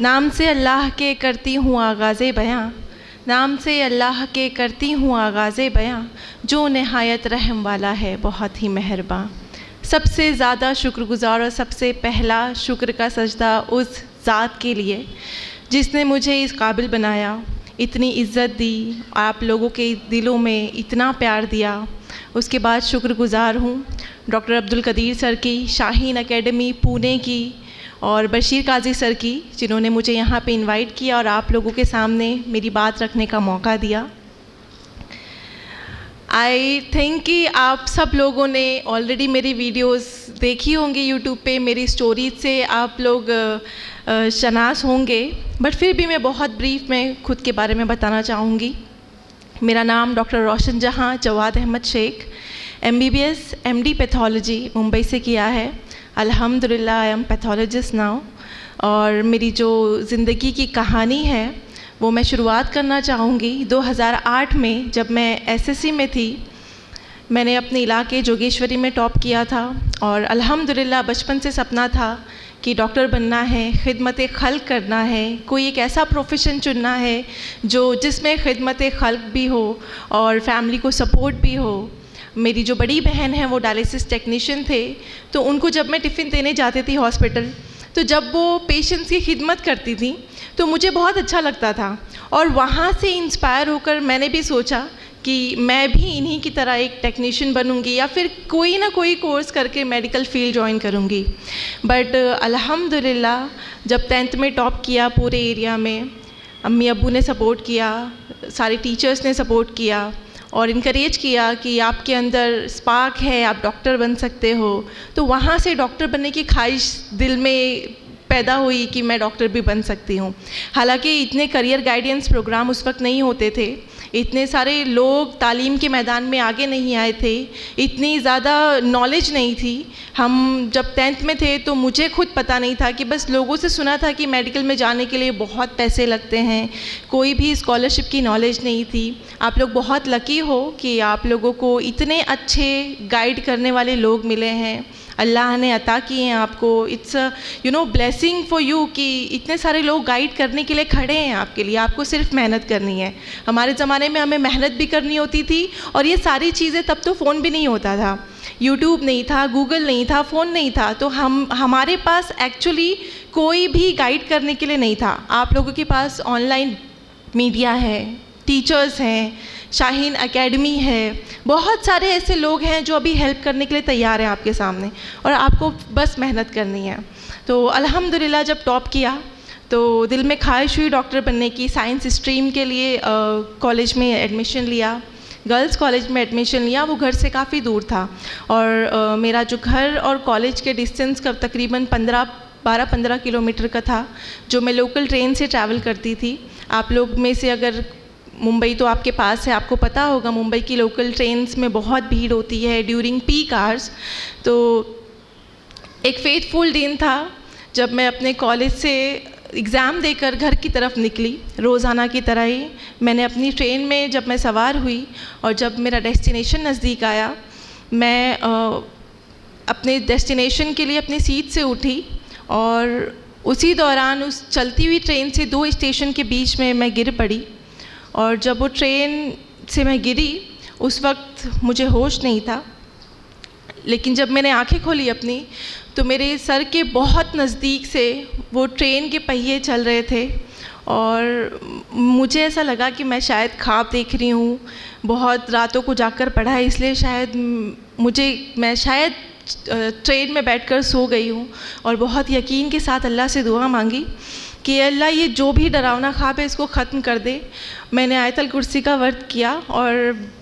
नाम से अल्लाह के करती हूँ आगाज़े बयां, नाम से अल्लाह के करती हूँ आगाज़े बयां, जो नहायत रहम वाला है बहुत ही मेहरबां। सबसे ज़्यादा शुक्रगुज़ार और सबसे पहला शुक्र का सजदा उस ज़ात के लिए जिसने मुझे इस काबिल बनाया, इतनी इज़्ज़त दी, आप लोगों के दिलों में इतना प्यार दिया। उसके बाद शुक्रगुज़ार हूँ डॉक्टर अब्दुल कदीर सर की, शाहीन एकेडमी पुणे की और बशीर काजी सर की, जिन्होंने मुझे यहाँ पे इनवाइट किया और आप लोगों के सामने मेरी बात रखने का मौका दिया। आई थिंक कि आप सब लोगों ने ऑलरेडी मेरी वीडियोस देखी होंगी यूट्यूब पे, मेरी स्टोरीज से आप लोग शनास होंगे, बट फिर भी मैं बहुत ब्रीफ में खुद के बारे में बताना चाहूँगी। मेरा नाम doctor Roshan Jahan Jawad Ahmed Shaikh, MBBS MD pathology Mumbai से किया है। अल्हम्दुलिल्लाह आई एम पैथोलॉजिस्ट नाउ। और मेरी जो ज़िंदगी की कहानी है वो मैं शुरुआत करना चाहूँगी 2008 में, जब मैं SSC में थी। मैंने अपने इलाके जोगेश्वरी में टॉप किया था और अल्हम्दुलिल्लाह बचपन से सपना था कि डॉक्टर बनना है, खिदमत खल्क़ करना है, कोई एक ऐसा प्रोफेशन चुनना है जिसमें खिदमत खल्क़ भी हो और फैमिली को सपोर्ट भी हो। मेरी जो बड़ी बहन है वो डायलिसिस टेक्नीशियन थे, तो उनको जब मैं टिफ़िन देने जाती थी हॉस्पिटल, तो जब वो पेशेंट्स की खिदमत करती थी तो मुझे बहुत अच्छा लगता था। और वहाँ से इंस्पायर होकर मैंने भी सोचा कि मैं भी इन्हीं की तरह एक टेक्नीशियन बनूंगी या फिर कोई ना कोई कोर्स करके मेडिकल फील्ड ज्वाइन करूंगी। बट अल्हम्दुलिल्लाह जब 10th में टॉप किया पूरे एरिया में, अम्मी अब्बू ने सपोर्ट किया, सारे टीचर्स ने सपोर्ट किया और इनकरेज किया कि आपके अंदर स्पार्क है, आप डॉक्टर बन सकते हो। तो वहाँ से डॉक्टर बनने की ख्वाहिश दिल में पैदा हुई कि मैं डॉक्टर भी बन सकती हूँ। हालांकि इतने करियर गाइडेंस प्रोग्राम उस वक्त नहीं होते थे, इतने सारे लोग तालीम के मैदान में आगे नहीं आए थे, इतनी ज़्यादा नॉलेज नहीं थी। हम जब 10th में थे तो मुझे खुद पता नहीं था कि बस लोगों से सुना था कि मेडिकल में जाने के लिए बहुत पैसे लगते हैं, कोई भी स्कॉलरशिप की नॉलेज नहीं थी। आप लोग बहुत लकी हो कि आप लोगों को इतने अच्छे गाइड करने वाले लोग मिले हैं, अल्लाह ने अता किए हैं आपको। इट्स ब्लेसिंग फॉर यू कि इतने सारे लोग गाइड करने के लिए खड़े हैं आपके लिए, आपको सिर्फ मेहनत करनी है। हमारे ज़माने में हमें मेहनत भी करनी होती थी और ये सारी चीज़ें, तब तो फ़ोन भी नहीं होता था, यूट्यूब नहीं था, गूगल नहीं था, फ़ोन नहीं था, तो हमारे पास एक्चुअली कोई भी गाइड करने के लिए नहीं था। आप लोगों के पास ऑनलाइन मीडिया है, टीचर्स हैं, शाहीन एकेडमी है, बहुत सारे ऐसे लोग हैं जो अभी हेल्प करने के लिए तैयार हैं आपके सामने, और आपको बस मेहनत करनी है। तो अल्हम्दुलिल्लाह जब टॉप किया तो दिल में ख्वाहिश हुई डॉक्टर बनने की। साइंस स्ट्रीम के लिए कॉलेज में एडमिशन लिया, गर्ल्स कॉलेज में एडमिशन लिया। वो घर से काफ़ी दूर था और मेरा जो घर और कॉलेज के डिस्टेंस का तकरीबन 12-15 किलोमीटर का था, जो मैं लोकल ट्रेन से ट्रैवल करती थी। आप लोग में से अगर मुंबई तो आपके पास है, आपको पता होगा मुंबई की लोकल ट्रेन्स में बहुत भीड़ होती है ड्यूरिंग पीक आवर्स। तो एक फेथफुल दिन था जब मैं अपने कॉलेज से एग्ज़ाम देकर घर की तरफ निकली, रोज़ाना की तरह ही। मैंने अपनी ट्रेन में जब मैं सवार हुई और जब मेरा डेस्टिनेशन नज़दीक आया, मैं अपने डेस्टिनेशन के लिए अपनी सीट से उठी और उसी दौरान उस चलती हुई ट्रेन से 2 स्टेशन के बीच में मैं गिर पड़ी। और जब वो ट्रेन से मैं गिरी उस वक्त मुझे होश नहीं था, लेकिन जब मैंने आंखें खोली अपनी तो मेरे सर के बहुत नज़दीक से वो ट्रेन के पहिए चल रहे थे और मुझे ऐसा लगा कि मैं शायद ख्वाब देख रही हूँ। बहुत रातों को जाकर पढ़ा है, इसलिए शायद मैं शायद ट्रेन में बैठकर सो गई हूँ और बहुत यकीन के साथ अल्लाह से दुआ मांगी कि अल्लाह ये जो भी डरावना ख्वाब है इसको ख़त्म कर दे। मैंने आयतल कुर्सी का वर्द किया और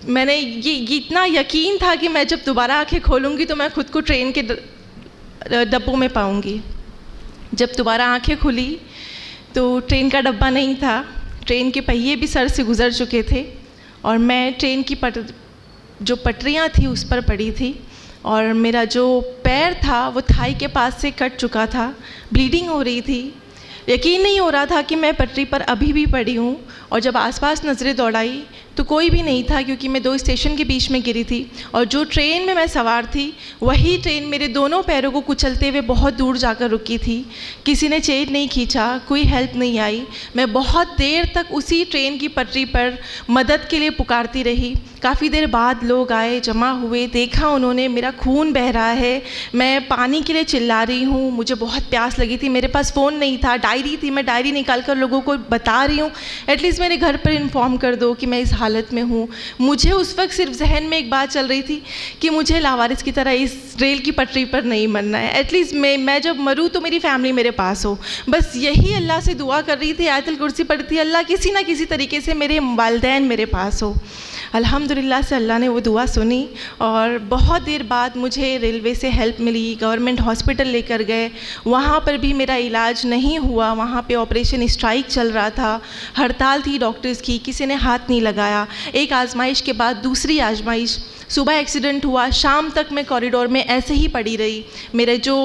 मैंने ये इतना यकीन था कि मैं जब दोबारा आंखें खोलूँगी तो मैं खुद को ट्रेन के डब्बों में पाऊँगी। जब दोबारा आंखें खुली तो ट्रेन का डब्बा नहीं था, ट्रेन के पहिए भी सर से गुज़र चुके थे और मैं ट्रेन की जो पटरियाँ थी उस पर पड़ी थी और मेरा जो पैर था वो थाई के पास से कट चुका था, ब्लीडिंग हो रही थी। यकीन नहीं हो रहा था कि मैं पटरी पर अभी भी पड़ी हूँ। और जब आसपास नज़रें दौड़ाई तो कोई भी नहीं था, क्योंकि मैं 2 स्टेशन के बीच में गिरी थी। और जो ट्रेन में मैं सवार थी, वही ट्रेन मेरे दोनों पैरों को कुचलते हुए बहुत दूर जाकर रुकी थी। किसी ने चेन नहीं खींचा, कोई हेल्प नहीं आई। मैं बहुत देर तक उसी ट्रेन की पटरी पर मदद के लिए पुकारती रही। काफ़ी देर बाद लोग आए, जमा हुए, देखा उन्होंने मेरा खून बह रहा है, मैं पानी के लिए चिल्ला रही हूँ, मुझे बहुत प्यास लगी थी। मेरे पास फ़ोन नहीं था, डायरी थी, मैं डायरी निकाल कर लोगों को बता रही हूँ, एटलीस्ट मेरे घर पर इन्फॉर्म कर दो कि मैं इस हालत में हूँ। मुझे उस वक्त सिर्फ जहन में एक बात चल रही थी कि मुझे लावारिस की तरह इस रेल की पटरी पर नहीं मरना है। एटलीस्ट मैं जब मरूँ तो मेरी फैमिली मेरे पास हो। बस यही अल्लाह से दुआ कर रही थी, आयतुल कुर्सी पढ़ी थी, अल्लाह किसी ना किसी तरीके से मेरे वालिदैन मेरे पास हो। अल्हम्दुलिल्लाह से अल्लाह ने वो दुआ सुनी और बहुत देर बाद मुझे रेलवे से हेल्प मिली। गवर्नमेंट हॉस्पिटल लेकर गए, वहाँ पर भी मेरा इलाज नहीं हुआ। वहाँ पे ऑपरेशन स्ट्राइक चल रहा था, हड़ताल थी डॉक्टर्स की, किसी ने हाथ नहीं लगाया। एक आजमाइश के बाद दूसरी आजमाइश, सुबह एक्सीडेंट हुआ, शाम तक मैं कॉरिडोर में ऐसे ही पड़ी रही। मेरे जो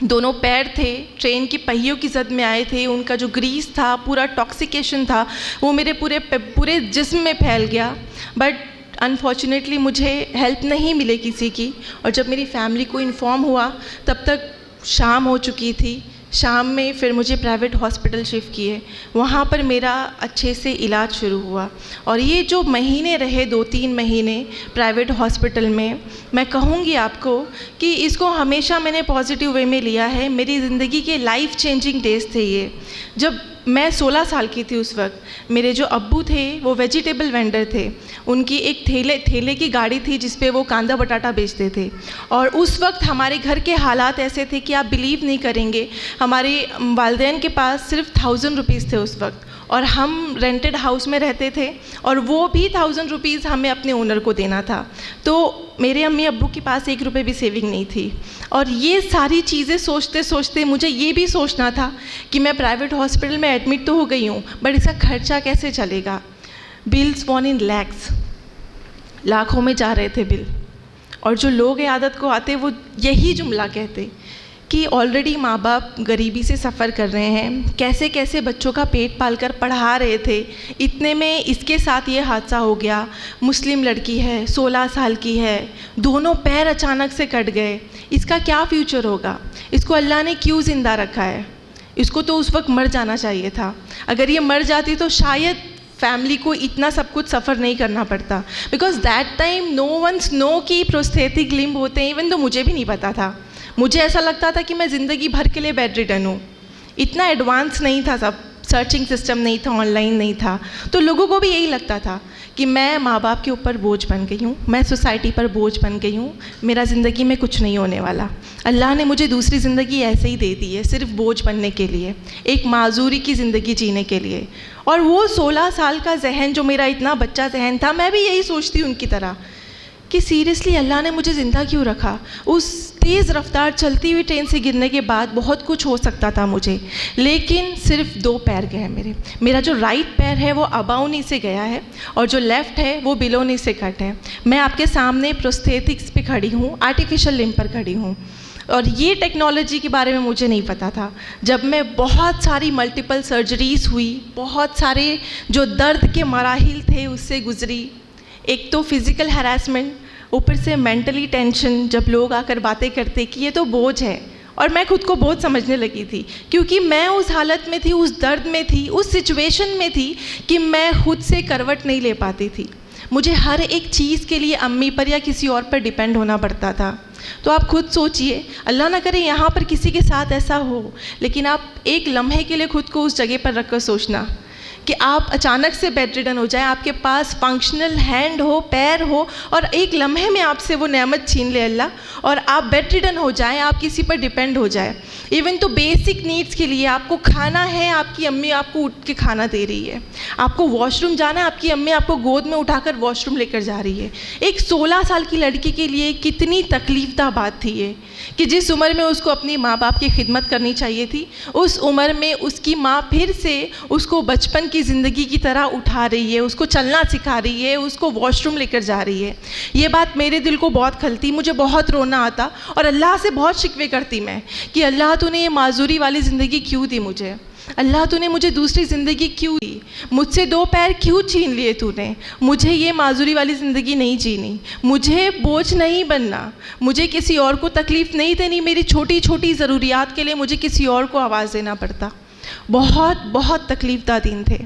दोनों पैर थे ट्रेन की पहियों की जद में आए थे, उनका जो ग्रीस था, पूरा टॉक्सिकेशन था, वो मेरे पूरे जिस्म में फैल गया। बट अनफॉर्चुनेटली मुझे हेल्प नहीं मिले किसी की। और जब मेरी फैमिली को इन्फॉर्म हुआ तब तक शाम हो चुकी थी। शाम में फिर मुझे प्राइवेट हॉस्पिटल शिफ्ट किए, वहाँ पर मेरा अच्छे से इलाज शुरू हुआ। और ये जो महीने रहे 2-3 महीने प्राइवेट हॉस्पिटल में, मैं कहूँगी आपको कि इसको हमेशा मैंने पॉजिटिव वे में लिया है। मेरी ज़िंदगी के लाइफ चेंजिंग डेज थे ये। जब मैं 16 साल की थी उस वक्त, मेरे जो अब्बू थे वो वेजिटेबल वेंडर थे। उनकी एक ठेले की गाड़ी थी जिस पे वो कांदा बटाटा बेचते थे। और उस वक्त हमारे घर के हालात ऐसे थे कि आप बिलीव नहीं करेंगे, हमारे वालिदैन के पास सिर्फ 1000 रुपीज़ थे उस वक्त, और हम रेंटेड हाउस में रहते थे, और वो भी 1000 रुपीज़ हमें अपने ओनर को देना था। तो मेरे अम्मी अब्बू के पास 1 रुपये भी सेविंग नहीं थी। और ये सारी चीज़ें सोचते सोचते मुझे ये भी सोचना था कि मैं प्राइवेट हॉस्पिटल में एडमिट तो हो गई हूँ, बट इसका खर्चा कैसे चलेगा। बिल्स वन इन लैक्स, लाखों में जा रहे थे बिल। और जो लोग आदत को आते वो यही जुमला कहते कि ऑलरेडी माँ बाप गरीबी से सफ़र कर रहे हैं, कैसे कैसे बच्चों का पेट पाल कर पढ़ा रहे थे, इतने में इसके साथ ये हादसा हो गया। मुस्लिम लड़की है, 16 साल की है, दोनों पैर अचानक से कट गए, इसका क्या फ्यूचर होगा, इसको अल्लाह ने क्यों ज़िंदा रखा है, इसको तो उस वक्त मर जाना चाहिए था। अगर ये मर जाती तो शायद फैमिली को इतना सब कुछ सफ़र नहीं करना पड़ता। Because that time no one's know कि प्रोस्थेटिक लिम्ब होते हैं, इवन तो मुझे भी नहीं पता था। मुझे ऐसा लगता था कि मैं ज़िंदगी भर के लिए बेड रिडन हूँ। इतना एडवांस नहीं था, सब सर्चिंग सिस्टम नहीं था, ऑनलाइन नहीं था, तो लोगों को भी यही लगता था कि मैं माँ बाप के ऊपर बोझ बन गई हूँ, मैं सोसाइटी पर बोझ बन गई हूँ, मेरा ज़िंदगी में कुछ नहीं होने वाला। अल्लाह ने मुझे दूसरी ज़िंदगी ऐसे ही दे दी है, सिर्फ बोझ बनने के लिए, एक माजूरी की ज़िंदगी जीने के लिए। और वो 16 साल का जहन, जो मेरा इतना बच्चा जहन था, मैं भी यही सोचती उनकी तरह कि सीरियसली अल्लाह ने मुझे ज़िंदा क्यों रखा। उस तेज़ रफ्तार चलती हुई ट्रेन से गिरने के बाद बहुत कुछ हो सकता था मुझे, लेकिन सिर्फ 2 पैर गए मेरा जो राइट पैर है वो अबाउनी से गया है और जो लेफ़्ट है वो बिलोनी से कट है। मैं आपके सामने प्रोस्थेटिक्स पे खड़ी हूँ, आर्टिफिशियल लिम्ब पर खड़ी हूँ। और ये टेक्नोलॉजी के बारे में मुझे नहीं पता था। जब मैं बहुत सारी मल्टीपल सर्जरीज़ हुई, बहुत सारे जो दर्द के मराहिल थे उससे गुज़री, एक तो फिज़िकल हैरेसमेंट, ऊपर से मेंटली टेंशन, जब लोग आकर बातें करते कि ये तो बोझ है, और मैं खुद को बोझ समझने लगी थी, क्योंकि मैं उस हालत में थी, उस दर्द में थी, उस सिचुएशन में थी कि मैं खुद से करवट नहीं ले पाती थी। मुझे हर एक चीज़ के लिए अम्मी पर या किसी और पर डिपेंड होना पड़ता था। तो आप खुद सोचिए, अल्लाह ना करे यहाँ पर किसी के साथ ऐसा हो, लेकिन आप एक लम्हे के लिए खुद को उस जगह पर रखकर सोचना कि आप अचानक से बेड रिडन हो जाए, आपके पास फंक्शनल हैंड हो, पैर हो, और एक लम्हे में आपसे वो नेमत छीन ले अल्लाह, और आप बेड रिडन हो जाएं, आप किसी पर डिपेंड हो जाए। इवन तो बेसिक नीड्स के लिए, आपको खाना है, आपकी अम्मी आपको उठ के खाना दे रही है, आपको वॉशरूम जाना है, आपकी अम्मी आपको गोद में उठाकर वॉशरूम लेकर जा रही है। एक 16 साल की लड़की के लिए कितनी तकलीफ़दा बात थी ये, कि जिस उम्र में उसको अपनी माँ बाप की खिदमत करनी चाहिए थी, उस उम्र में उसकी माँ फिर से उसको बचपन की ज़िंदगी की तरह उठा रही है, उसको चलना सिखा रही है, उसको वॉशरूम लेकर जा रही है। ये बात मेरे दिल को बहुत खलती, मुझे बहुत रोना आता और अल्लाह से बहुत शिकवे करती मैं कि अल्लाह तूने ये माजूरी वाली ज़िंदगी क्यों दी मुझे, अल्लाह तूने मुझे दूसरी ज़िंदगी क्यों दी, मुझसे 2 पैर क्यों छीन लिए तूने, मुझे ये माजूरी वाली ज़िंदगी नहीं जीनी, मुझे बोझ नहीं बनना, मुझे किसी और को तकलीफ़ नहीं देनी, मेरी छोटी छोटी ज़रूरियात के लिए मुझे किसी और को आवाज़ देना पड़ता। बहुत बहुत तकलीफ़दा दिन थे।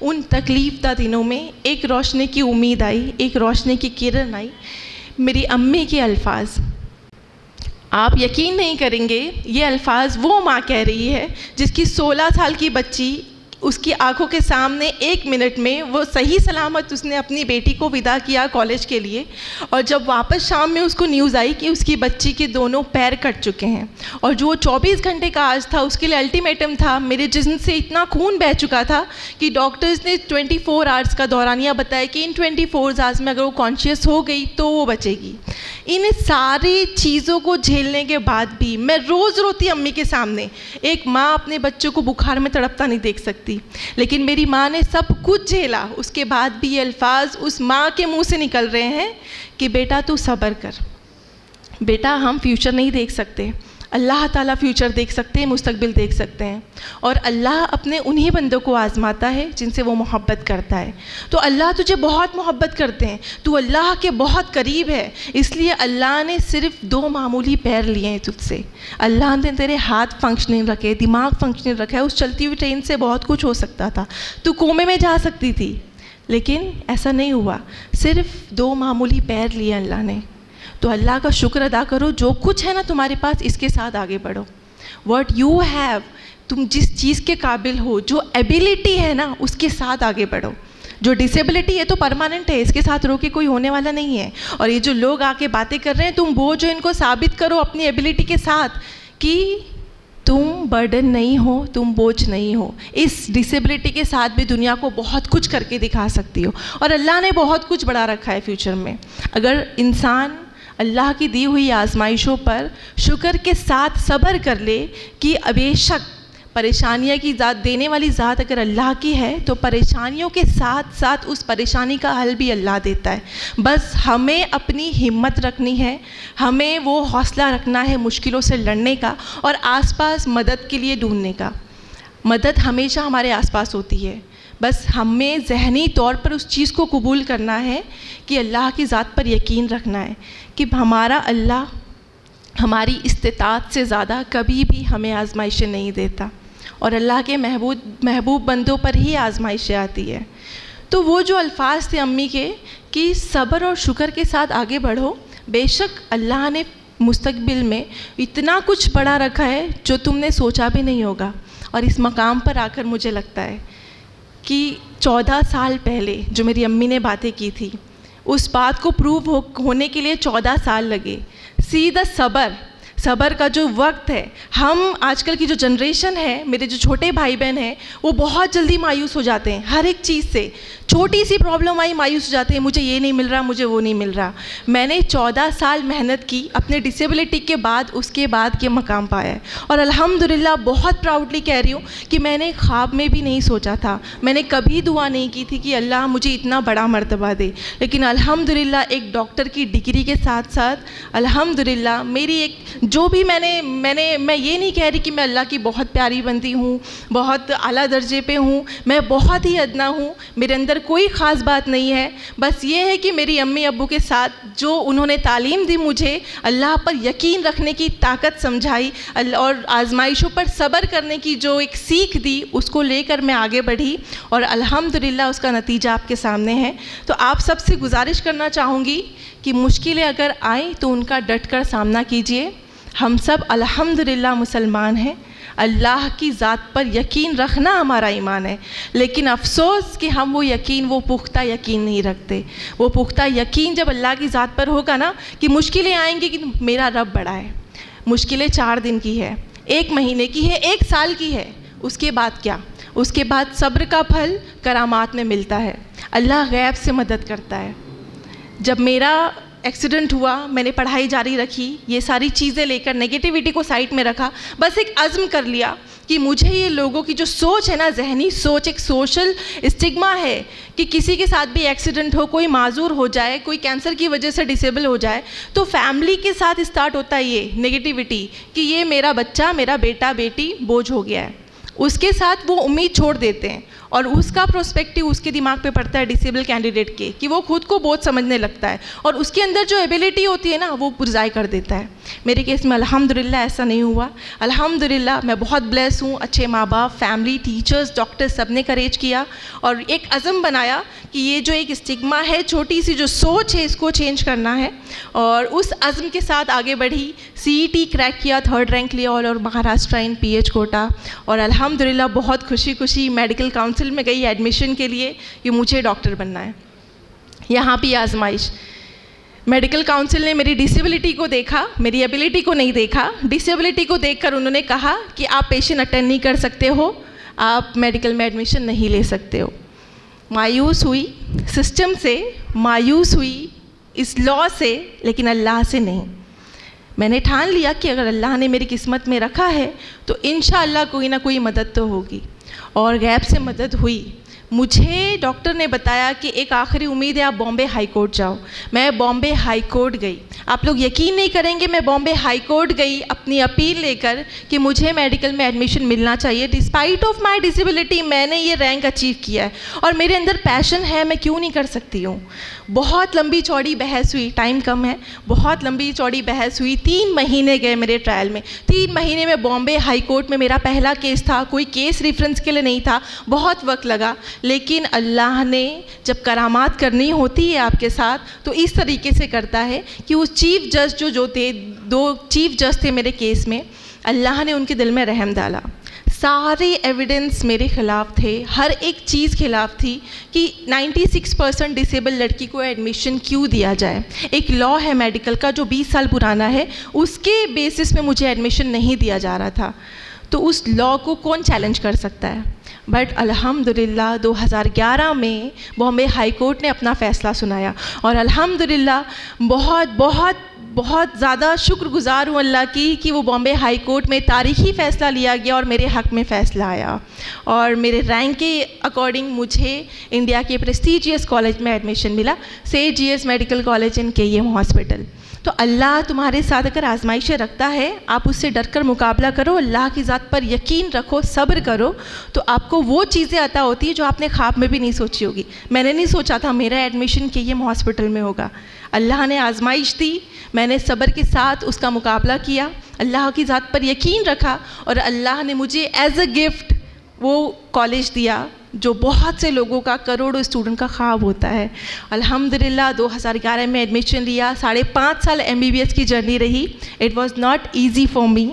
उन तकलीफ़दा दिनों में एक रोशनी की उम्मीद आई, एक रोशनी की किरण आई, मेरी अम्मी के अल्फाज। आप यकीन नहीं करेंगे, ये अल्फाज वो माँ कह रही है जिसकी 16 साल की बच्ची, उसकी आंखों के सामने 1 मिनट में वो सही सलामत उसने अपनी बेटी को विदा किया कॉलेज के लिए, और जब वापस शाम में उसको न्यूज़ आई कि उसकी बच्ची के दोनों पैर कट चुके हैं, और जो 24 घंटे का आज था उसके लिए अल्टीमेटम था, मेरे जिस्म से इतना खून बह चुका था कि डॉक्टर्स ने 24 आवर्स का दौरानिया बताया कि इन 24 आवर्स में अगर वो कॉन्शियस हो गई तो वो बचेगी। इन सारी चीज़ों को झेलने के बाद भी मैं रोज़ रोती अम्मी के सामने। एक माँ अपने बच्चों को बुखार में तड़पता नहीं देख सकती, लेकिन मेरी माँ ने सब कुछ झेला, उसके बाद भी ये अल्फाज उस माँ के मुंह से निकल रहे हैं कि बेटा तू सब्र कर, बेटा हम फ्यूचर नहीं देख सकते, अल्लाह ताला फ्यूचर देख सकते हैं, मुस्तकबिल देख सकते हैं, और अल्लाह अपने उन्हीं बंदों को आज़माता है जिनसे वो मोहब्बत करता है। तो अल्लाह तुझे बहुत मोहब्बत करते हैं, तू अल्लाह के बहुत करीब है, इसलिए अल्लाह ने सिर्फ 2 मामूली पैर लिए हैं तुझसे। अल्लाह ने तेरे हाथ फंक्शनिंग रखे, दिमाग फंक्शनिंग रखा है। उस चलती हुई ट्रेन से बहुत कुछ हो सकता था, तू कोमे में जा सकती थी, लेकिन ऐसा नहीं हुआ। सिर्फ 2 मामूली पैर लिए अल्लाह ने। तो अल्लाह का शुक्र अदा करो, जो कुछ है ना तुम्हारे पास, इसके साथ आगे बढ़ो। व्हाट यू हैव, तुम जिस चीज़ के काबिल हो, जो एबिलिटी है ना, उसके साथ आगे बढ़ो। जो डिसेबिलिटी है तो परमानेंट है, इसके साथ रो के कोई होने वाला नहीं है। और ये जो लोग आके बातें कर रहे हैं, तुम वो जो इनको साबित करो अपनी एबिलिटी के साथ कि तुम बर्डन नहीं हो, तुम बोझ नहीं हो। इस डिसेबिलिटी के साथ भी दुनिया को बहुत कुछ करके दिखा सकती हो, और अल्लाह ने बहुत कुछ बढ़ा रखा है फ्यूचर में। अगर इंसान अल्लाह की दी हुई आजमाइशों पर शुक्र के साथ सब्र कर ले कि बेशक परेशानियाँ की ज़ात देने वाली ज़ात अगर अल्लाह की है, तो परेशानियों के साथ साथ उस परेशानी का हल भी अल्लाह देता है। बस हमें अपनी हिम्मत रखनी है, हमें वो हौसला रखना है मुश्किलों से लड़ने का, और आसपास मदद के लिए ढूंढने का। मदद हमेशा हमारे आसपास होती है, बस हमें ज़हनी तौर पर उस चीज़ को कबूल करना है कि अल्लाह की ज़ात पर यकीन रखना है कि हमारा अल्लाह हमारी इस्तिताअत से ज़्यादा कभी भी हमें आजमाइशें नहीं देता, और अल्लाह के महबूब बंदों पर ही आजमाइशें आती है। तो वो जो अल्फाज थे अम्मी के कि सब्र और शुक्र के साथ आगे बढ़ो, बेशक अल्लाह ने मुस्तकबिल में इतना कुछ बड़ा रखा है जो तुमने सोचा भी नहीं होगा। और इस मकाम पर आकर मुझे लगता है कि 14 साल पहले जो मेरी अम्मी ने बातें की थी, उस बात को प्रूव होने के लिए 14 साल लगे। सीधा सब्र का जो वक्त है, हम आजकल की जो जनरेशन है, मेरे जो छोटे भाई बहन हैं, वो बहुत जल्दी मायूस हो जाते हैं हर एक चीज़ से। छोटी सी प्रॉब्लम आई मायूस हो जाते हैं, मुझे ये नहीं मिल रहा, मुझे वो नहीं मिल रहा। मैंने 14 साल मेहनत की अपने डिसेबिलिटी के बाद, उसके बाद ये मकाम पाया है, और अल्हम्दुलिल्लाह बहुत प्राउडली कह रही हूँ कि मैंने ख्वाब में भी नहीं सोचा था, मैंने कभी दुआ नहीं की थी कि अल्लाह मुझे इतना बड़ा मर्तबा दे, लेकिन अल्हम्दुलिल्लाह एक डॉक्टर की डिग्री के साथ साथ अल्हम्दुलिल्लाह मेरी एक जो भी मैं ये नहीं कह रही कि मैं अल्लाह की बहुत प्यारी बंदी हूँ, बहुत आला दर्जे पे हूँ, मैं बहुत ही अदना हूँ, मेरे अंदर कोई ख़ास बात नहीं है। बस ये है कि मेरी अम्मी अब्बू के साथ जो उन्होंने तालीम दी, मुझे अल्लाह पर यकीन रखने की ताकत समझाई और आजमाइशों पर सब्र करने की जो एक सीख दी, उसको लेकर मैं आगे बढ़ी, और अल्हम्दुलिल्लाह उसका नतीजा आपके सामने है। तो आप सबसे गुजारिश करना चाहूँगी कि मुश्किलें अगर आएँ तो उनका डट कर सामना कीजिए। हम सब अल्हम्दुलिल्लाह मुसलमान हैं, अल्लाह की ज़ात पर यकीन रखना हमारा ईमान है, लेकिन अफसोस कि हम वो पुख्ता यकीन नहीं रखते। वो पुख्ता यकीन जब अल्लाह की ज़ात पर होगा ना, कि मुश्किलें आएंगी कि मेरा रब बड़ा है, मुश्किलें 4 दिन की है, 1 महीने की है, 1 साल की है, उसके बाद क्या? उसके बाद सब्र का फल करामात में मिलता है, अल्लाह गैब से मदद करता है। जब मेरा एक्सीडेंट हुआ, मैंने पढ़ाई जारी रखी, ये सारी चीज़ें लेकर नेगेटिविटी को साइड में रखा, बस एक अज़्म कर लिया कि मुझे ये लोगों की जो सोच है ना, जहनी सोच, एक सोशल स्टिग्मा है कि किसी के साथ भी एक्सीडेंट हो, कोई माजूर हो जाए, कोई कैंसर की वजह से डिसेबल हो जाए, तो फैमिली के साथ स्टार्ट होता है ये नेगेटिविटी कि ये मेरा बच्चा, मेरा बेटा बेटी बोझ हो गया है। उसके साथ वो उम्मीद छोड़ देते हैं और उसका प्रोस्पेक्टिव उसके दिमाग पे पड़ता है डिसेबल कैंडिडेट के, कि वो खुद को बोझ समझने लगता है और उसके अंदर जो एबिलिटी होती है ना, वो पुरजाई कर देता है। मेरे केस में अल्हम्दुलिल्लाह ऐसा नहीं हुआ। अल्हम्दुलिल्लाह मैं बहुत ब्लेस हूँ, अच्छे माँ बाप, फैमिली, टीचर्स, डॉक्टर्स, सब ने करेज किया और एक अज़म बनाया कि ये जो एक स्टिग्मा है, छोटी सी जो सोच है, इसको चेंज करना है और उस अज़म के साथ आगे बढ़ी। CET क्रैक किया, 3rd रैंक लिया और महाराष्ट्र इन PH कोटा और अल्हम्दुलिल्लाह बहुत खुशी मेडिकल काउंसिल में गई एडमिशन के लिए कि मुझे डॉक्टर बनना है। यहाँ भी आजमाइश, मेडिकल काउंसिल ने मेरी डिसेबिलिटी को देखा, मेरी एबिलिटी को नहीं देखा। डिसेबिलिटी को देखकर उन्होंने कहा कि आप पेशेंट अटेंड नहीं कर सकते हो, आप मेडिकल में एडमिशन नहीं ले सकते हो। मायूस हुई, सिस्टम से मायूस हुई, इस लॉ से, लेकिन अल्लाह से नहीं। मैंने ठान लिया कि अगर अल्लाह ने मेरी किस्मत में रखा है तो इंशाअल्लाह कोई ना कोई मदद तो होगी और गैब से मदद हुई। मुझे डॉक्टर ने बताया कि एक आखिरी उम्मीद है, आप बॉम्बे हाई कोर्ट जाओ। मैं बॉम्बे हाई कोर्ट गई। आप लोग यकीन नहीं करेंगे, मैं बॉम्बे हाई कोर्ट गई अपनी अपील लेकर कि मुझे मेडिकल में एडमिशन मिलना चाहिए। डिस्पाइट ऑफ माय डिसेबिलिटी मैंने ये रैंक अचीव किया है और मेरे अंदर पैशन है, मैं क्यों नहीं कर सकती हूँ। बहुत लंबी चौड़ी बहस हुई, टाइम कम है, बहुत लंबी चौड़ी बहस हुई। 3 महीने गए मेरे ट्रायल में। 3 महीने में बॉम्बे हाई कोर्ट में मेरा पहला केस था, कोई केस रेफरेंस के लिए नहीं था, बहुत वक्त लगा। लेकिन अल्लाह ने जब करामात करनी होती है आपके साथ तो इस तरीके से करता है कि उस चीफ जज जो थे, 2 चीफ जज थे मेरे केस में, अल्लाह ने उनके दिल में रहम डाला। सारे एविडेंस मेरे ख़िलाफ़ थे, हर एक चीज़ खिलाफ थी कि 96% डिसेबल लड़की को एडमिशन क्यों दिया जाए। एक लॉ है मेडिकल का जो 20 साल पुराना है, उसके बेसिस में मुझे एडमिशन नहीं दिया जा रहा था। तो उस लॉ को कौन चैलेंज कर सकता है। बट अल्हम्दुलिल्लाह 2011 में बॉम्बे हाई कोर्ट ने अपना फ़ैसला सुनाया और अल्हम्दुलिल्लाह बहुत बहुत बहुत ज़्यादा शुक्रगुज़ार हूँ अल्लाह की कि वो बॉम्बे हाई कोर्ट में तारीख़ी फ़ैसला लिया गया और मेरे हक़ में फ़ैसला आया और मेरे रैंक के अकॉर्डिंग मुझे इंडिया के प्रेस्टीजियस कॉलेज में एडमिशन मिला, सेठ GS medical college in KEM hospital. तो अल्लाह तुम्हारे साथ अगर आजमाइशें रखता है, आप उससे डर कर मुकाबला करो, अल्लाह की ज़ात पर यकीन रखो, सब्र करो, तो आपको वो चीज़ें अता होती है जो आपने ख्वाब में भी नहीं सोची होगी। मैंने नहीं सोचा था मेरा एडमिशन KEM हॉस्पिटल में होगा। अल्लाह ने आजमाइश दी, मैंने सब्र के साथ उसका मुकाबला किया, अल्लाह की ज़ात पर यकीन रखा और अल्लाह ने मुझे एज अ गिफ्ट वो कॉलेज दिया जो बहुत से लोगों का, करोड़ों स्टूडेंट का ख्वाब होता है। अल्हम्दुलिल्लाह 2011 में एडमिशन लिया, 5.5 साल MBBS की जर्नी रही। It was not easy for me,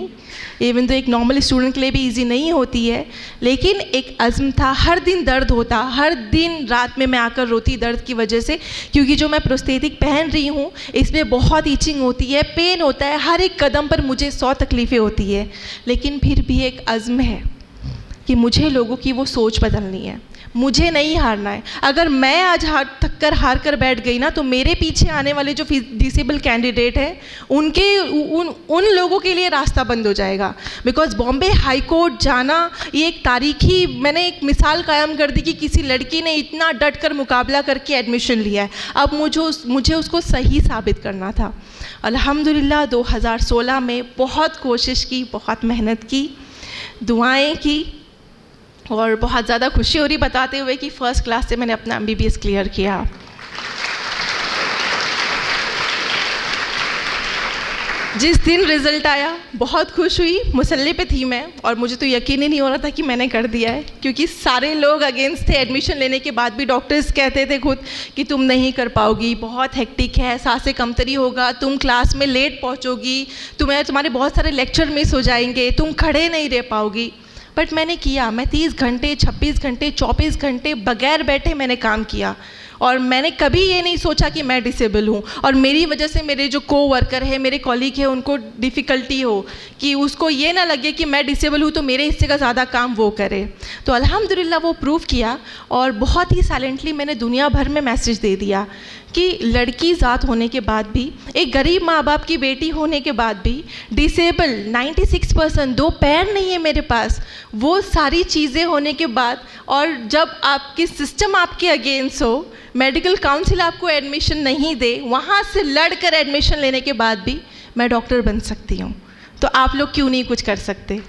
even तो एक नॉर्मल स्टूडेंट के लिए भी ईजी नहीं होती है, लेकिन एक अज़्म था। हर दिन दर्द होता, हर दिन रात में मैं आकर रोती दर्द की वजह से, क्योंकि जो मैं प्रोस्थेटिक पहन रही हूँ इसमें बहुत ईचिंग होती है, पेन होता है, हर एक कदम पर मुझे 100 तकलीफ़ें होती है। लेकिन फिर भी एक अज़्म है कि मुझे लोगों की वो सोच बदलनी है, मुझे नहीं हारना है। अगर मैं आज हार कर बैठ गई ना, तो मेरे पीछे आने वाले जो डिसेबल कैंडिडेट हैं उन लोगों के लिए रास्ता बंद हो जाएगा। बिकॉज बॉम्बे हाई कोर्ट जाना ये एक तारीखी, मैंने एक मिसाल कायम कर दी कि किसी लड़की ने इतना डट कर मुकाबला करके एडमिशन लिया है। अब मुझे उसको सही साबित करना था। अल्हम्दुलिल्लाह 2016 में बहुत कोशिश की, बहुत मेहनत की, दुआएं की और बहुत ज़्यादा खुशी हो रही बताते हुए कि फ़र्स्ट क्लास से मैंने अपना MBBS क्लियर किया। जिस दिन रिज़ल्ट आया बहुत खुश हुई, मुसल्ले पे थी मैं और मुझे तो यकीन ही नहीं हो रहा था कि मैंने कर दिया है, क्योंकि सारे लोग अगेंस्ट थे। एडमिशन लेने के बाद भी डॉक्टर्स कहते थे खुद कि तुम नहीं कर पाओगी, बहुत हेक्टिक है, सांसें कमतरी होगा, तुम क्लास में लेट पहुंचोगी, तुम्हारे बहुत सारे लेक्चर मिस हो जाएंगे, तुम खड़े नहीं रह पाओगी। बट मैंने किया, मैं 30 घंटे, 26 घंटे, 24 घंटे बगैर बैठे मैंने काम किया और मैंने कभी ये नहीं सोचा कि मैं डिसेबल हूँ और मेरी वजह से मेरे जो वर्कर है, मेरे कॉलीग है, उनको डिफ़िकल्टी हो, कि उसको ये ना लगे कि मैं डिसेबल हूँ तो मेरे हिस्से का ज़्यादा काम वो करे। तो अल्हम्दुलिल्लाह वो प्रूव किया और बहुत ही साइलेंटली मैंने दुनिया भर में मैसेज दे दिया कि लड़की ज़ात होने के बाद भी, एक गरीब माँ बाप की बेटी होने के बाद भी, डिसेबल 96%, 2 पैर नहीं है मेरे पास, वो सारी चीज़ें होने के बाद, और जब आपकी सिस्टम आपके अगेंस्ट हो, मेडिकल काउंसिल आपको एडमिशन नहीं दे, वहाँ से लड़कर एडमिशन लेने के बाद भी मैं डॉक्टर बन सकती हूँ। तो आप लोग क्यों नहीं कुछ कर सकते?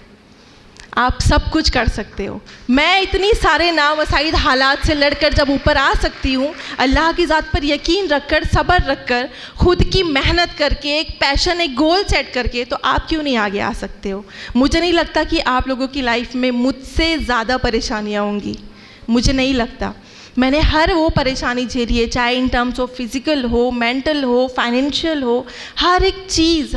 आप सब कुछ कर सकते हो। मैं इतनी सारे नावसाइद हालात से लड़कर जब ऊपर आ सकती हूँ, अल्लाह की ज़ात पर यकीन रखकर, सब्र रखकर, खुद की मेहनत करके, एक पैशन, एक गोल सेट करके, तो आप क्यों नहीं आगे आ सकते हो? मुझे नहीं लगता कि आप लोगों की लाइफ में मुझसे ज़्यादा परेशानियाँ होंगी, मुझे नहीं लगता। मैंने हर वो परेशानी झेली है, चाहे इन टर्म्स ऑफ फिज़िकल हो, मेंटल हो, फाइनेंशियल हो, हर एक चीज़।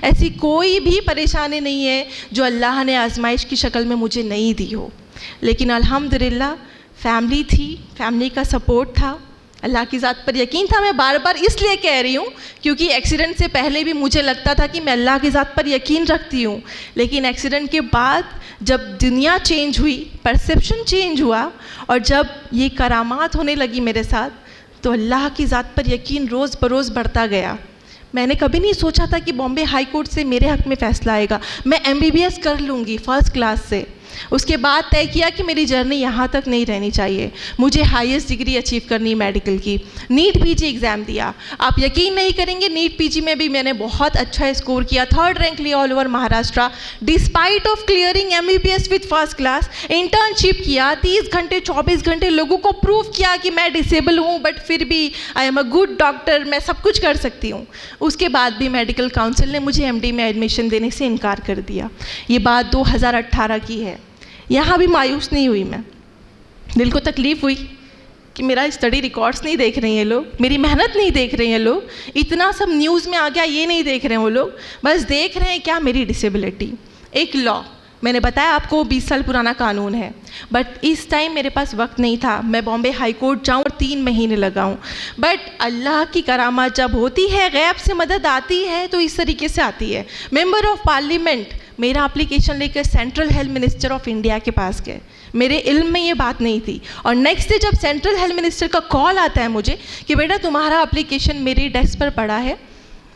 ऐसी कोई भी परेशानी नहीं है जो अल्लाह ने आजमाइश की शक्ल में मुझे नहीं दी हो। लेकिन अल्हम्दुलिल्लाह फैमिली थी, फैमिली का सपोर्ट था, अल्लाह की ज़ात पर यकीन था। मैं बार बार इसलिए कह रही हूँ क्योंकि एक्सीडेंट से पहले भी मुझे लगता था कि मैं अल्लाह की ज़ात पर यकीन रखती हूँ, लेकिन एक्सीडेंट के बाद जब दुनिया चेंज हुई, परसेप्शन चेंज हुआ, और जब ये करामात होने लगी मेरे साथ, तो अल्लाह की ज़ात पर यकीन रोज़ बरोज़ बढ़ता गया। मैंने कभी नहीं सोचा था कि बॉम्बे हाई कोर्ट से मेरे हक़ में फ़ैसला आएगा। मैं MBBS कर लूँगी फ़र्स्ट क्लास से। उसके बाद तय किया कि मेरी जर्नी यहाँ तक नहीं रहनी चाहिए, मुझे हाईएस्ट डिग्री अचीव करनी मेडिकल की। नीट PG एग्ज़ाम दिया। आप यकीन नहीं करेंगे, नीट PG में भी मैंने बहुत अच्छा स्कोर किया, 3rd रैंक लिया all over Maharashtra, despite of clearing MBBS with first class. Internship किया, 30 घंटे 24 घंटे, लोगों को प्रूव किया कि मैं डिसेबल हूँ बट फिर भी I am a good doctor, मैं सब कुछ कर सकती हूँ। उसके बाद भी मेडिकल काउंसिल ने मुझे MD में एडमिशन देने से इनकार कर दिया। ये बात 2018 की है। यहाँ भी मायूस नहीं हुई मैं, दिल को तकलीफ़ हुई कि मेरा स्टडी रिकॉर्ड्स नहीं देख रहे हैं लोग, मेरी मेहनत नहीं देख रहे हैं लोग, इतना सब न्यूज़ में आ गया ये नहीं देख रहे हैं वो लोग, बस देख रहे हैं क्या, मेरी डिसेबिलिटी। एक लॉ, मैंने बताया आपको 20 साल पुराना कानून है, बट इस टाइम मेरे पास वक्त नहीं था मैं बॉम्बे हाई कोर्ट जाऊँ और 3 महीने लगाऊँ। बट अल्लाह की करामात जब होती है, गैब से मदद आती है तो इस तरीके से आती है। मेंबर ऑफ पार्लियामेंट मेरा एप्लीकेशन लेकर central health minister of India के पास गए, मेरे इल्म में ये बात नहीं थी, और नेक्स्ट डे जब सेंट्रल हेल्थ मिनिस्टर का कॉल आता है मुझे कि बेटा तुम्हारा एप्लीकेशन मेरी डेस्क पर पड़ा है,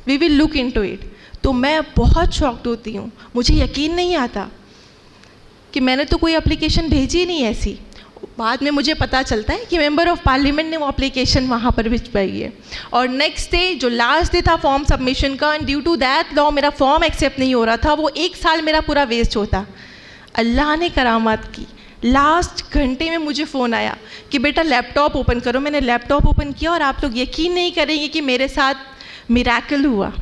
we will look into it, तो मैं बहुत शॉक्ड होती हूँ। मुझे यकीन नहीं आता कि मैंने तो कोई एप्लीकेशन भेजी ही नहीं ऐसी। बाद में मुझे पता चलता है कि मेंबर ऑफ पार्लियामेंट ने वो एप्लीकेशन वहाँ पर भिजवाई है, और नेक्स्ट डे जो लास्ट डे था फॉर्म सबमिशन का, and due to that law मेरा फॉर्म एक्सेप्ट नहीं हो रहा था, वो 1 साल मेरा पूरा वेस्ट होता। अल्लाह ने करामात की, लास्ट घंटे में मुझे फ़ोन आया कि बेटा लैपटॉप ओपन करो। मैंने लैपटॉप ओपन किया और आप लोग यकीन नहीं करेंगे कि मेरे साथ मिरेकल हुआ।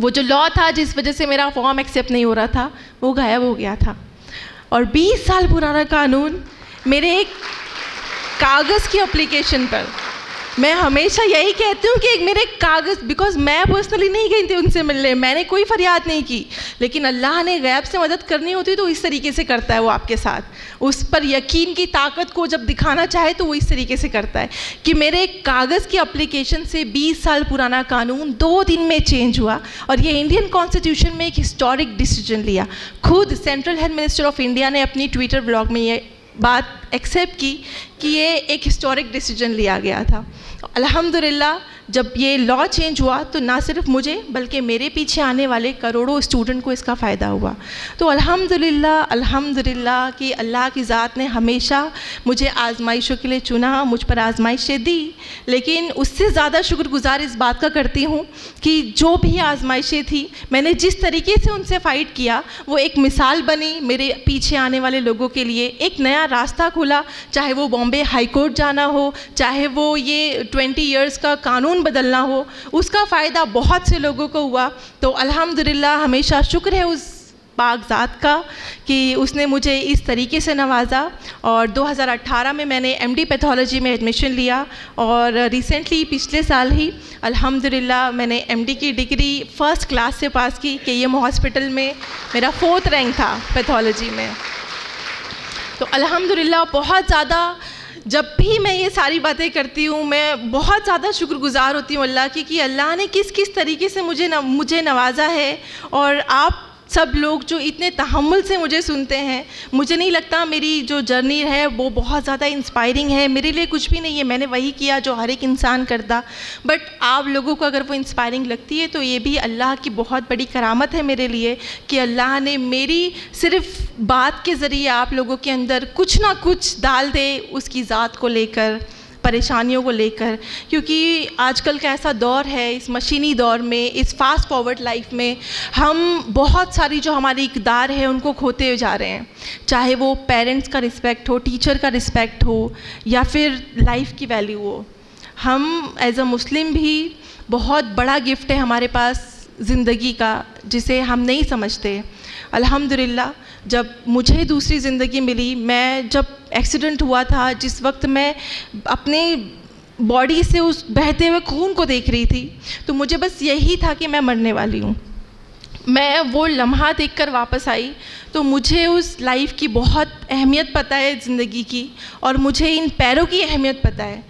वो जो लॉ था जिस वजह से मेरा फॉर्म एक्सेप्ट नहीं हो रहा था, वो गायब हो गया था। और 20 साल पुराना कानून मेरे एक कागज़ की एप्लीकेशन पर, मैं हमेशा यही कहती हूँ कि मेरे कागज़, बिकॉज मैं पर्सनली नहीं गई थी उनसे मिलने, मैंने कोई फरियाद नहीं की, लेकिन अल्लाह ने गैब से मदद करनी होती तो इस तरीके से करता है वो आपके साथ। उस पर यकीन की ताकत को जब दिखाना चाहे तो वो इस तरीके से करता है कि मेरे कागज़ की एप्लीकेशन से 20 साल पुराना कानून 2 दिन में चेंज हुआ, और ये इंडियन कॉन्स्टिट्यूशन में एक हिस्टोरिक डिसीजन लिया। खुद central health minister of India ने अपनी ट्विटर ब्लॉग में ये बात एक्सेप्ट की कि ये एक हिस्टोरिक डिसीजन लिया गया था। अल्हम्दुलिल्लाह जब ये लॉ चेंज हुआ तो ना सिर्फ मुझे बल्कि मेरे पीछे आने वाले करोड़ों स्टूडेंट को इसका फ़ायदा हुआ। तो अल्हम्दुलिल्लाह कि अल्लाह की ज़ात ने हमेशा मुझे आज़माइशों के लिए चुना, मुझ पर आज़माइशें दी, लेकिन उससे ज़्यादा शुक्रगुज़ार इस बात का करती हूँ कि जो भी आज़माइशें थी मैंने जिस तरीके से उनसे फ़ाइट किया वो एक मिसाल बनी मेरे पीछे आने वाले लोगों के लिए, एक नया रास्ता खुला। चाहे वो बॉम्बे हाई कोर्ट जाना हो, चाहे वो ये 20 इयर्स का कानून बदलना हो, उसका फ़ायदा बहुत से लोगों को हुआ। तो अल्हम्दुलिल्लाह हमेशा शुक्र है उस पाक ज़ात का कि उसने मुझे इस तरीके से नवाजा। और 2018 में मैंने MD पैथोलॉजी में एडमिशन लिया, और रिसेंटली पिछले साल ही अल्हम्दुलिल्लाह मैंने MD की डिग्री फ़र्स्ट क्लास से पास की। KEM हॉस्पिटल में मेरा 4th रैंक था पैथोलॉजी में। तो अल्हम्दुलिल्लाह बहुत ज़्यादा जब भी मैं ये सारी बातें करती हूँ मैं बहुत ज़्यादा शुक्रगुज़ार होती हूँ अल्लाह की कि अल्लाह ने किस किस तरीके से मुझे नवाजा है। और आप सब लोग जो इतने तहम्मुल से मुझे सुनते हैं, मुझे नहीं लगता मेरी जो जर्नी है वो बहुत ज़्यादा इंस्पायरिंग है, मेरे लिए कुछ भी नहीं है, मैंने वही किया जो हर एक इंसान करता। बट आप लोगों को अगर वो इंस्पायरिंग लगती है तो ये भी अल्लाह की बहुत बड़ी करामत है मेरे लिए कि अल्लाह ने मेरी सिर्फ़ बात के ज़रिए आप लोगों के अंदर कुछ ना कुछ डाल दे उसकी ज़ात को लेकर, परेशानियों को लेकर। क्योंकि आजकल का ऐसा दौर है, इस मशीनी दौर में, इस फास्ट फॉरवर्ड लाइफ में हम बहुत सारी जो हमारी इक़दार है उनको खोते हुए जा रहे हैं। चाहे वो पेरेंट्स का रिस्पेक्ट हो, टीचर का रिस्पेक्ट हो, या फिर लाइफ की वैल्यू हो। हम एज़ अ मुस्लिम भी बहुत बड़ा गिफ्ट है हमारे पास ज़िंदगी का, जिसे हम नहीं समझते। अल्हम्दुलिल्लाह जब मुझे दूसरी ज़िंदगी मिली, मैं जब एक्सीडेंट हुआ था, जिस वक्त मैं अपने बॉडी से उस बहते हुए खून को देख रही थी, तो मुझे बस यही था कि मैं मरने वाली हूँ। मैं वो लम्हा देखकर वापस आई तो मुझे उस लाइफ की बहुत अहमियत पता है ज़िंदगी की, और मुझे इन पैरों की अहमियत पता है